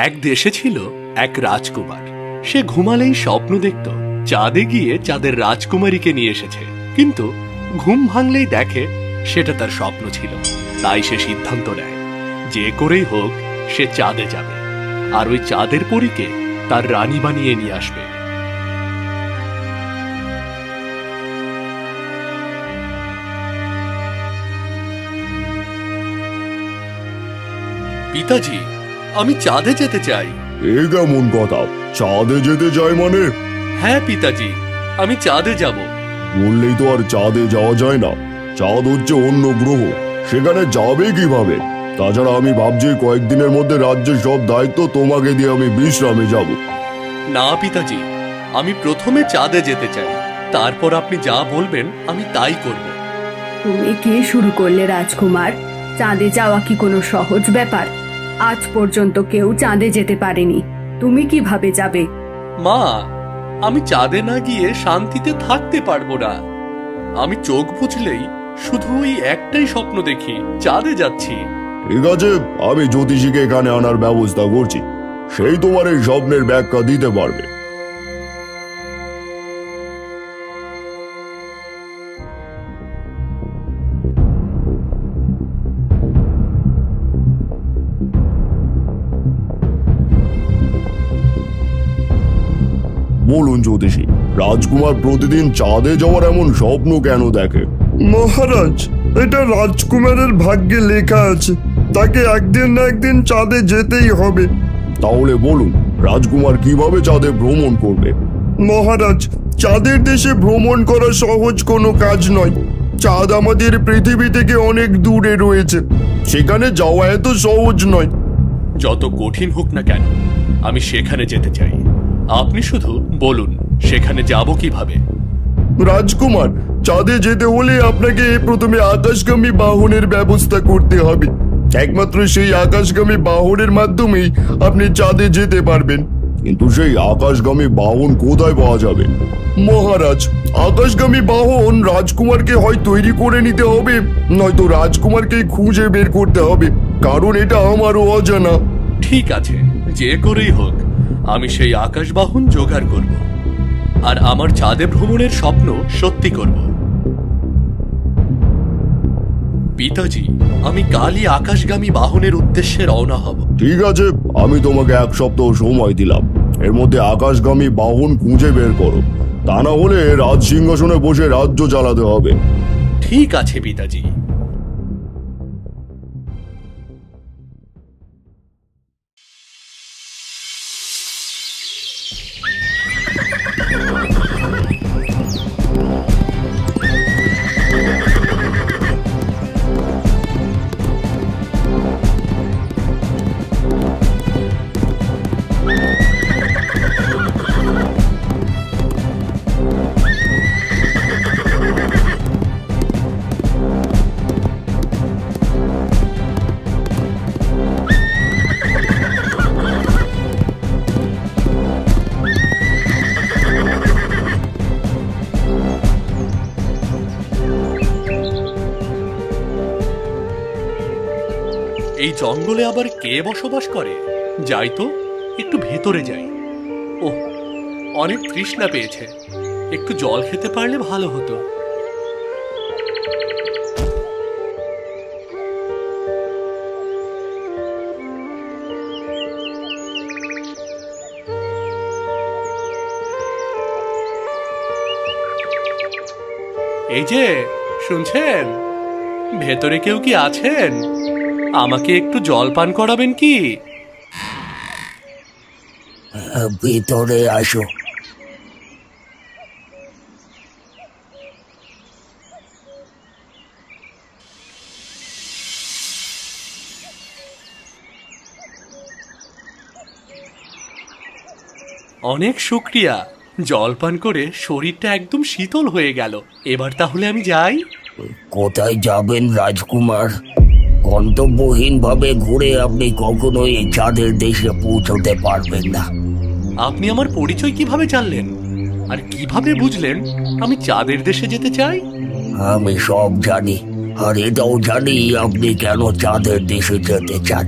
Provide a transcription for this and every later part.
এক দেশে ছিল এক রাজকুমার। সে ঘুমালেই স্বপ্ন দেখত চাঁদে গিয়ে চাঁদের রাজকুমারীকে নিয়ে এসেছে, কিন্তু ঘুম ভাঙলেই দেখে সেটা তার স্বপ্ন ছিল। তাই সে সিদ্ধান্ত নেয় যে করেই হোক সে চাঁদে যাবে আর ওই চাঁদের পরীকে তার রানী বানিয়ে নিয়ে আসবে। পিতাজি, আমি চাঁদে যেতে চাই। এ কেমন কথা? চাঁদে যেতে চাই মানে? হ্যাঁ পিতাজি, আমি চাঁদে যাব। বললেই তো আর চাঁদে যাওয়া যায় না। চাঁদ হচ্ছে অন্য গ্রহ, সেখানে যাবে কিভাবে? তাছাড়া আমি ভাবছি কয়েকদিনের মধ্যে রাজ্যের সব দায়িত্ব তোমাকে দিয়ে আমি বিশ্রামে যাব। না পিতাজি, আমি প্রথমে চাঁদে যেতে চাই, তারপর আপনি যা বলবেন আমি তাই করব। তুমি কি শুরু করলে রাজকুমার? চাঁদে যাওয়া কি কোনো সহজ ব্যাপার? আজ পর্যন্ত কেউ চাঁদে যেতে পারেনি, তুমি কিভাবে যাবে? মা, আমি চাঁদে না গিয়ে শান্তিতে থাকতে পারবো না। আমি চোখ বুঝলেই শুধু ওই একটাই স্বপ্ন দেখি, চাঁদে যাচ্ছি। ঠিক আছে, আমি জ্যোতিষীকে এখানে আনার ব্যবস্থা করছি, সেই তোমার এই স্বপ্নের ব্যাখ্যা দিতে পারবে। বলুন জ্যোতিষী, রাজকুমার প্রতিদিন চাঁদে যাওয়ার এমন স্বপ্ন কেন দেখে? মহারাজ, এটা রাজকুমারের ভাগ্যে লেখা আছে, তাকে একদিন না একদিন চাঁদে যেতেই হবে। তাহলে বলুন, রাজকুমার কিভাবে চাঁদে ভ্রমণ করবে? মহারাজ, চাঁদের দেশে ভ্রমণ করা সহজ কোনো কাজ নয়। চাঁদ আমাদের পৃথিবী থেকে অনেক দূরে রয়েছে, সেখানে যাওয়া এত সহজ নয়। যত কঠিন হোক না কেন, আমি সেখানে যেতে চাই। আপনি শুধু বলুন সেখানে যাব কিভাবে। রাজকুমার, চাঁদে যেতে হলে আপনাকে প্রথমে আকাশগামী বাহনের ব্যবস্থা করতে হবে। একমাত্র সেই আকাশগামী বাহনের মাধ্যমেই আপনি চাঁদে যেতে পারবেন। কিন্তু সেই আকাশগামী বাহন কোথায় পাওয়া যাবে? মহারাজ, আকাশগামী বাহন রাজকুমারকে হয় তৈরি করে নিতে হবে, নয়তো রাজকুমারকে খুঁজে বের করতে হবে, কারণ এটা আমারও অজানা। ঠিক আছে, যে করেই হোক আমি সেই আকাশবাহন জোগাড় করব আর আমার চাঁদে ভ্রমণের স্বপ্ন সত্যি করব। পিতাজি, আমি কালই আকাশগামী বাহনের উদ্দেশ্যে রওনা হব। ঠিক আছে, আমি তোমাকে 1 সপ্তাহ সময় দিলাম। এর মধ্যে আকাশগামী বাহন খুঁজে বের করো, তা না হলে রাজ সিংহাসনে বসে রাজ্য চালাতে হবে। ঠিক আছে পিতাজি। এই জঙ্গলে আবার কে বসবাস করে? যাই তো, একটু ভেতরে যাই। ওহ, অনেক তৃষ্ণা পেয়েছে, একটু জল খেতে পারলে ভালো হতো। এই যে, শুনছেন? ভেতরে কেউ কি আছেন? আমাকে একটু জল পান করাবেন কি? ভিতরে আসো। অনেক শুক্রিয়া, জল পান করে শরীরটা একদম শীতল হয়ে গেল। এবার তাহলে আমি যাই। কোথায় যাবেন রাজকুমার? গন্তব্যহীন ভাবে ঘুরে আপনি কখনোই এই চাঁদের দেশে পৌঁছতে পারবেন না। আপনি আমার পরিচয় কিভাবে জানলেন আর কিভাবে বুঝলেন আমি চাঁদের দেশে যেতে চাই? আমি সব জানি, আর এটাও জানি আপনি কেন চাঁদের দেশে যেতে চান।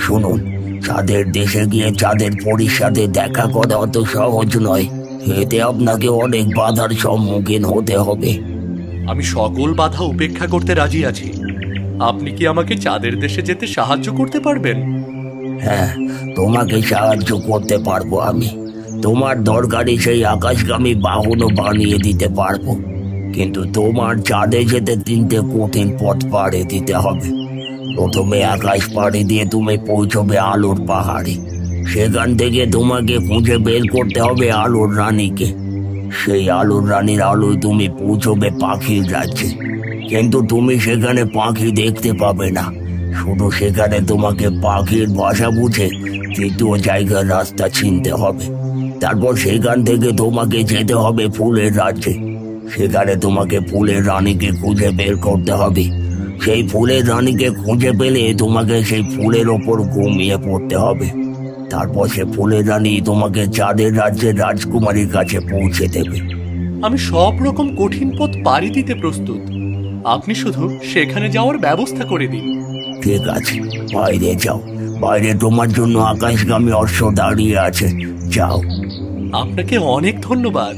শুনুন, চাঁদের দেশে গিয়ে চাঁদের পরীর সাথে দেখা করা অত সহজ নয়। এতে আপনাকে অনেক বাধার সম্মুখীন হতে হবে। আমি সকল বাধা উপেক্ষা করতে রাজি আছি। আপনি কি আমাকে চাঁদের দেশে যেতে সাহায্য করতে পারবেন? হ্যাঁ, তোমাকে সাহায্য করতে পারবো আমি। তোমার দরকারি সেই আকাশগামী বাহনও বানিয়ে দিতে পারবো, কিন্তু তোমার চাঁদে যেতে 3টে কঠিন পথ পাড়ি দিতে হবে। প্রথমে আকাশ পাড়ি দিয়ে তুমি পৌঁছবে আলোর পাহাড়ে। সেখান থেকে তোমাকে খুঁজে বের করতে হবে আলোর রানীকে। সেই আলোর রানীর আলোয় তুমি পৌঁছবে পাখির রাজ্যে, কিন্তু তুমি সেখানে পাখি দেখতে পাবে না। শুধু সেখানে তোমাকে পাখির ভাষা বুঝে 3য় জায়গার রাস্তা চিনতে হবে। তারপর সেখান থেকে তোমাকে যেতে হবে ফুলের রাজ্যে। সেখানে তোমাকে ফুলের রানীকে খুঁজে বের করতে হবে। সেই ফুলের রানীকে খুঁজে পেলে তোমাকে সেই ফুলের ওপর ঘুমিয়ে পড়তে হবে। তারপর সে ফুলের রানী তোমাকে চাঁদের রাজ্যের রাজকুমারীর কাছে পৌঁছে দেবে। আমি সব রকম কঠিন পথ পাড়ি দিতে প্রস্তুত। আপনি শুধু সেখানে যাওয়ার ব্যবস্থা করে দিন। ঠিক আছে, বাইরে যাও। বাইরে তোমার জন্য আকাশগামী অশ্ব দাঁড়িয়ে আছে, যাও। আপনাকে অনেক ধন্যবাদ।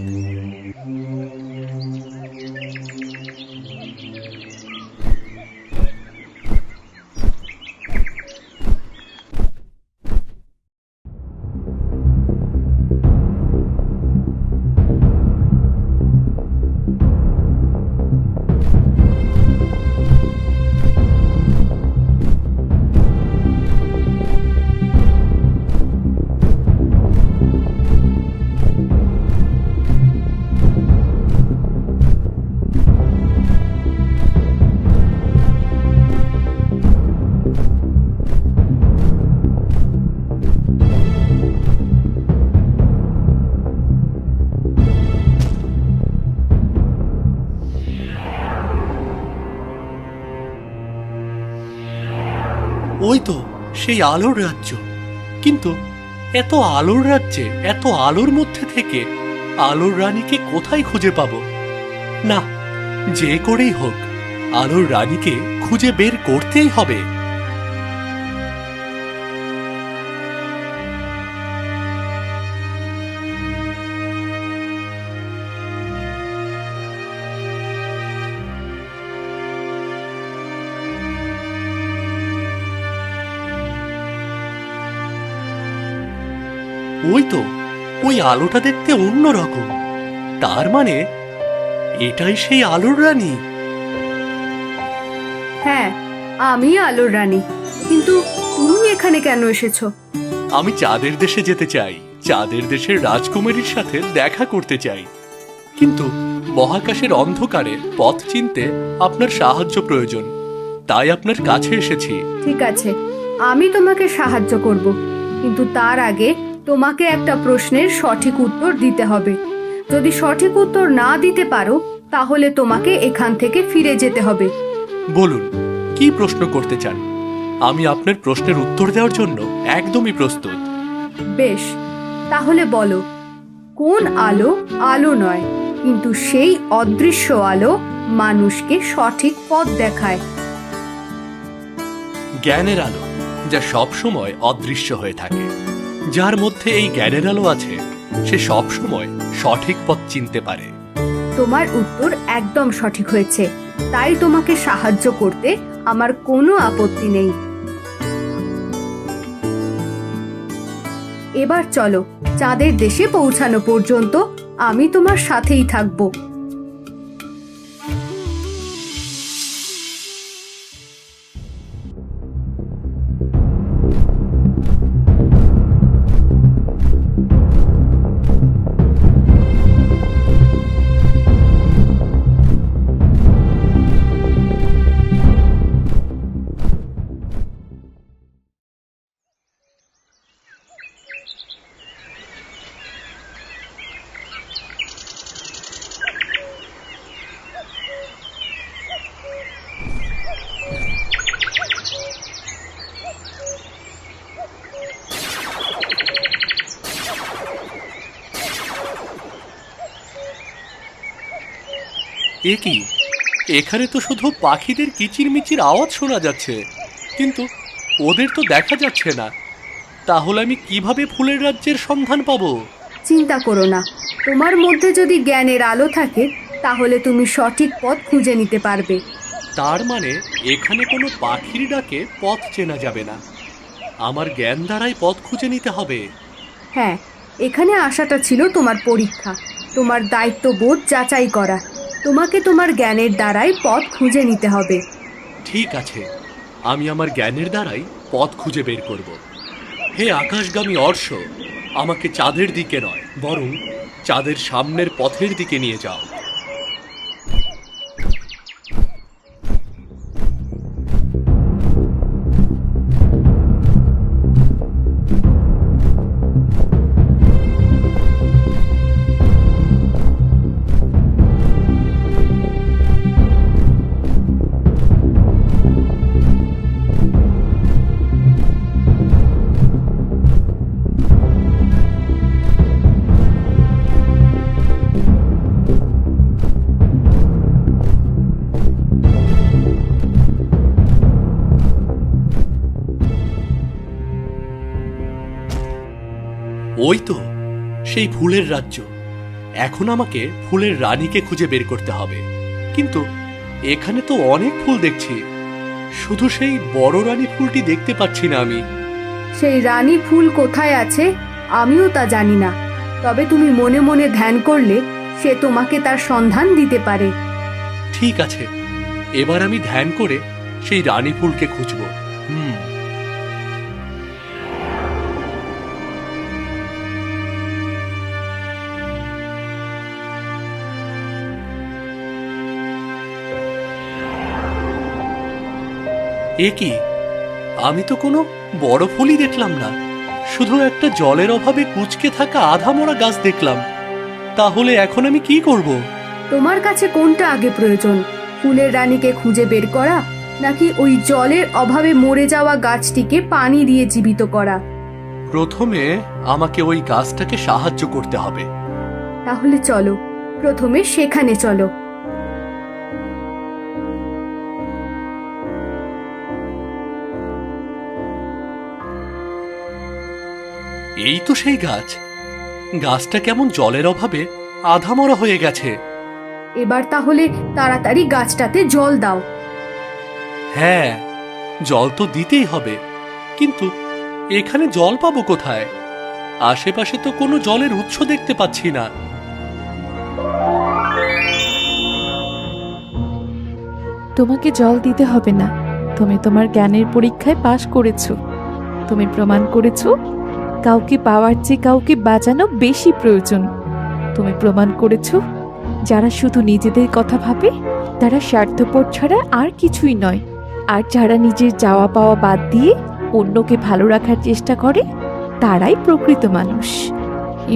ওই তো সেই আলোর রাজ্য। কিন্তু এত আলোর রাজ্যে, এত আলোর মধ্যে থেকে আলোর রানীকে কোথায় খুঁজে পাবো? না, যে করেই হোক আলোর রানীকে খুঁজে বের করতেই হবে। ওই তো, ওই আলোটা দেখতে অন্যরকম। তার মানে এটাই সেই আলোর রানী। হ্যাঁ, আমি আলোর রানী। কিন্তু তুমি এখানে কেন এসেছো? আমি চাঁদের দেশে যেতে চাই। চাঁদের দেশের রাজকুমারীর সাথে দেখা করতে চাই। কিন্তু মহাকাশের অন্ধকারে পথ চিনতে আপনার সাহায্য প্রয়োজন। তাই আপনার কাছে এসেছি। ঠিক আছে, আমি তোমাকে সাহায্য করব, কিন্তু তার আগে তোমাকে একটা প্রশ্নের সঠিক উত্তর দিতে হবে। যদি সঠিক উত্তর না দিতে পারো তাহলে তোমাকে এখান থেকে ফিরে যেতে হবে। বলুন, কি প্রশ্ন করতে চান? আমি আপনার প্রশ্নের উত্তর দেওয়ার জন্য একদমই প্রস্তুত। বেশ, তাহলে বলো, কোন আলো আলো নয়, কিন্তু সেই অদৃশ্য আলো মানুষকে সঠিক পথ দেখায়? জ্ঞানের আলো, যা সব সময় অদৃশ্য হয়ে থাকে। যার মধ্যে এই জ্ঞানের আলো আছে, সে সব সময় সঠিক পথ চিনতে পারে। তোমার উত্তর একদম সঠিক হয়েছে, তাই তোমাকে সাহায্য করতে আমার কোনো আপত্তি নেই। এবার চলো, চাঁদের দেশে পৌঁছানো পর্যন্ত আমি তোমার সাথেই থাকবো। এ কি? এখানে তো শুধু পাখিদের কিচিরমিচির আওয়াজ শোনা যাচ্ছে, কিন্তু ওদের তো দেখা যাচ্ছে না। তাহলে আমি কিভাবে ফুলের রাজ্যের সন্ধান পাবো? চিন্তা করো না, তোমার মধ্যে যদি জ্ঞানের আলো থাকে তাহলে তুমি সঠিক পথ খুঁজে নিতে পারবে। তার মানে এখানে কোনো পাখির ডাকে পথ চেনা যাবে না, আমার জ্ঞান দ্বারাই পথ খুঁজে নিতে হবে। হ্যাঁ, এখানে আসাটা ছিল তোমার পরীক্ষা, তোমার দায়িত্ববোধ যাচাই করা। তোমাকে তোমার জ্ঞানের দ্বারাই পথ খুঁজে নিতে হবে। ঠিক আছে, আমি আমার জ্ঞানের দ্বারাই পথ খুঁজে বের করব। হে আকাশগামী অর্শ, আমাকে চাঁদের দিকে নয় বরং চাঁদের সামনের পথের দিকে নিয়ে যাও। ওই তো সেই ফুলের রাজ্য। এখন আমাকে ফুলের রানীকে খুঁজে বের করতে হবে, কিন্তু এখানে তো অনেক ফুল দেখছি, শুধু সেই বড় রানী ফুলটি দেখতে পাচ্ছি না আমি। সেই রানী ফুল কোথায় আছে আমিও তা জানি না, তবে তুমি মনে মনে ধ্যান করলে সে তোমাকে তার সন্ধান দিতে পারে। ঠিক আছে, এবার আমি ধ্যান করে সেই রানী ফুলকে খুঁজব। এ কি, আমি তো কোনো বড় ফুলই দেখলাম না, শুধু একটা জলের অভাবে কুঁচকে থাকা আধা মরা গাছ দেখলাম। তাহলে এখন আমি কি করব? তোমার কাছে কোনটা আগে প্রয়োজন, ফুলের রানীকে খুঁজে বের করা নাকি ওই জলের অভাবে মরে যাওয়া গাছটিকে পানি দিয়ে জীবিত করা? প্রথমে আমাকে ওই গাছটাকে সাহায্য করতে হবে। তাহলে চলো, প্রথমে সেখানে চলো। এই তো সেই গাছ, গাছটা কেমন জলের অভাবে আধামরা হয়ে গেছে। এবার তাহলে তাড়াতাড়ি গাছটাতে জল দাও। হ্যাঁ, জল তো দিতেই হবে, কিন্তু এখানে জল পাবো কোথায়? আশেপাশে তো কোনো জলের উৎস দেখতে পাচ্ছি না। তোমাকে জল দিতে হবে না, তুমি তোমার জ্ঞানের পরীক্ষায় পাশ করেছো। তুমি প্রমাণ করেছো কাউকে পাওয়ার চেয়ে কাউকে বাঁচানো বেশি প্রয়োজন। তুমি প্রমাণ করেছো যারা শুধু নিজেদের কথা ভাবে তারা স্বার্থপর ছাড়া আর কিছুই নয়, আর যারা নিজের যাওয়া পাওয়া বাদ দিয়ে অন্যকে ভালো রাখার চেষ্টা করে তারাই প্রকৃত মানুষ।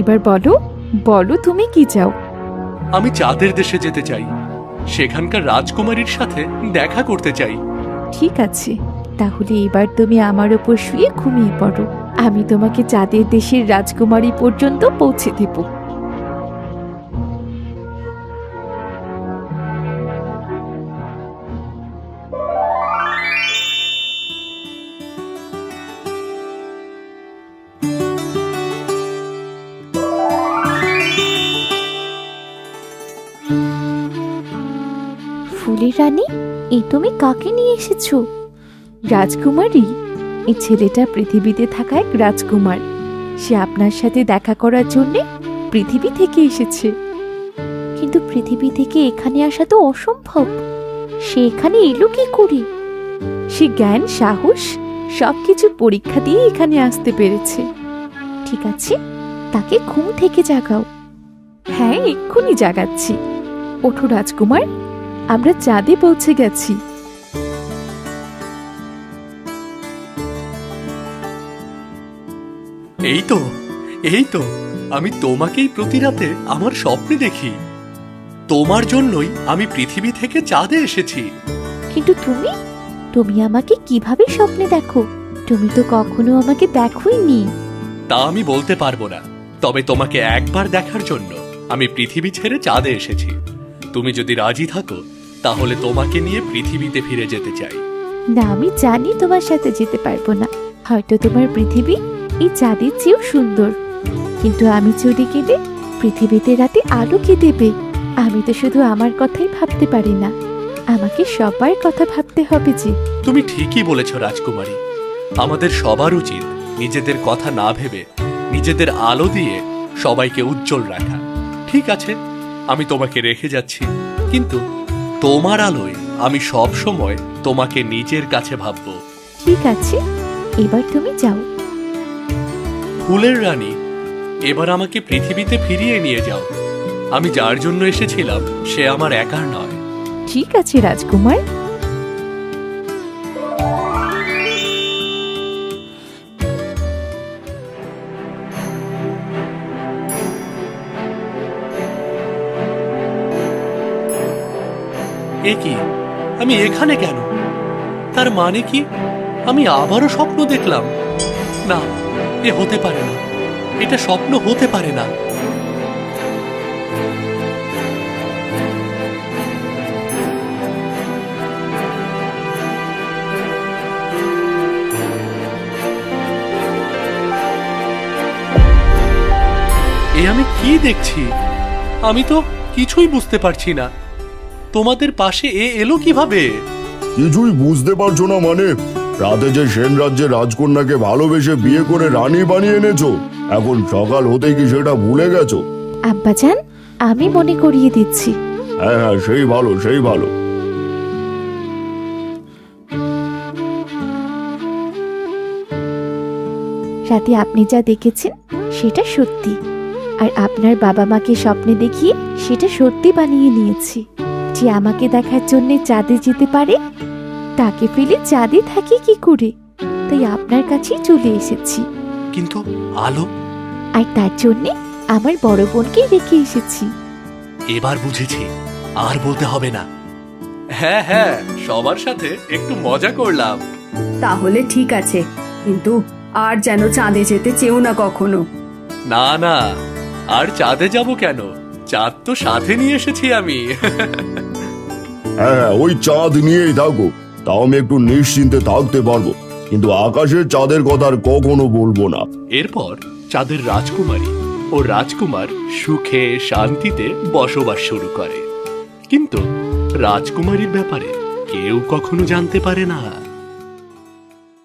এবার বলো বলো তুমি কি চাও? আমি চাঁদের দেশে যেতে চাই, সেখানকার রাজকুমারীর সাথে দেখা করতে চাই। ঠিক আছে, তাহলে এবার তুমি আমার ওপর শুয়ে ঘুমিয়ে পড়ো, আমি তোমাকে চাঁদের দেশের রাজকুমারী পর্যন্ত পৌঁছে দেব। ফুলের রানী, এই তুমি কাকে নিয়ে এসেছো? রাজকুমারী, এই ছেলেটা পৃথিবীতে থাকা এক রাজকুমার, সে আপনার সাথে দেখা করার জন্য পৃথিবী থেকে এসেছে। কিন্তু পৃথিবী থেকে এখানে আসা তো অসম্ভব, সে এখানে এলো কি করে? সে জ্ঞান সাহস সবকিছু পরীক্ষা দিয়ে এখানে আসতে পেরেছে। ঠিক আছে, তাকে ঘুম থেকে জাগাও। হ্যাঁ, এক্ষুনি জাগাচ্ছি। ওঠো রাজকুমার, আমরা চাঁদে পৌঁছে গেছি। এই তো, এই তো, আমি তোমাকেই প্রতি রাতে আমার স্বপ্নে দেখি। তোমার জন্যই আমি পৃথিবী থেকে চাঁদে এসেছি। কিন্তু তুমি তুমি আমাকে কিভাবে স্বপ্নে দেখো? তুমি তো কখনো আমাকে দেখোইনি। তা আমি বলতে পারবো না, তবে তোমাকে একবার দেখার জন্য আমি পৃথিবী ছেড়ে চাঁদে এসেছি। তুমি যদি রাজি থাকো তাহলে তোমাকে নিয়ে পৃথিবীতে ফিরে যেতে চাই। না, আমি জানি তোমার সাথে যেতে পারবো না। হয়তো তোমার পৃথিবী এই চাঁদের চেয়েও সুন্দর। কিন্তু আমি চলে গেলে পৃথিবীতে রাতে আলো কে দেবে? আমি তো শুধু আমার কথাই ভাবতে পারি না, আমাকে সবার কথা ভাবতে হবে যে। তুমি ঠিকই বলেছ রাজকুমারী, আমাদের সবার উচিত নিজেদের কথা না ভেবে নিজেদের আলো দিয়ে সবাইকে উজ্জ্বল রাখা। ঠিক আছে, আমি তোমাকে রেখে যাচ্ছি, কিন্তু তোমার আলোয় আমি সব সময় তোমাকে নিজের কাছে ভাববো। ঠিক আছে, এবার তুমি যাও। ফুলের রানী, এবার আমাকে পৃথিবীতে ফিরিয়ে নিয়ে যাও। আমি যার জন্য এসেছিলাম সে আমার একার নয়। ঠিক আছে রাজকুমার। এ কি, আমি এখানে কেন? তার মানে কি আমি আবারও স্বপ্ন দেখলাম? না, এ হতে পারে না, এটা স্বপ্ন হতে পারে না। এ আমি কি দেখছি? আমি তো কিছুই বুঝতে পারছি না। তোমাদের পাশে এ এলো কিভাবে? কিছুই বুঝতে পারছো না মানে? রাতে যে সেন রাজ্যের রাজকন্যাকে ভালোবেসে বিয়ে করে রানী বানিয়ে এনেছো, এখন সকাল হতে কি সেটা ভুলে গেছো? আব্বাজান, আমি মনে করিয়ে দিচ্ছি। হ্যাঁ হ্যাঁ, সেই ভালো সেই ভালো। রাতে আপনি যা দেখেছেন সেটা সত্যি, আর আপনার বাবা মাকে স্বপ্নে দেখিয়ে সেটা সত্যি বানিয়ে নিয়েছি। যে আমাকে দেখার জন্য চাঁদে যেতে পারে তাকে ফেলে চাঁদে থাকি কি করে? তাই আপনার কাছেই চলে এসেছি। কিন্তু আলো? আর তার জন্যে আমার বড় বোনকে রেখে এসেছি। এবার বুঝেছি, আর বলতে হবে না। হ্যাঁ হ্যাঁ, সবার সাথে একটু মজা করলাম। তাহলে ঠিক আছে, কিন্তু আর যেন চাঁদে যেতে চেও না কখনো। না না, আর চাঁদে যাব কেন? চাঁদ তো সাথে নিয়ে এসেছি আমি। হ্যাঁ হ্যাঁ, ওই চাঁদ নিয়েই থাকো, তাও আমি একটু নিশ্চিন্তে থাকতে পারবো, কিন্তু আকাশের চাঁদের কথা আর কখনো বলবো না। এরপর চাঁদের রাজকুমারী ও রাজকুমার সুখে শান্তিতে বসবাস শুরু করে। কিন্তু রাজকুমারীর ব্যাপারে কেউ কখনো জানতে পারে না।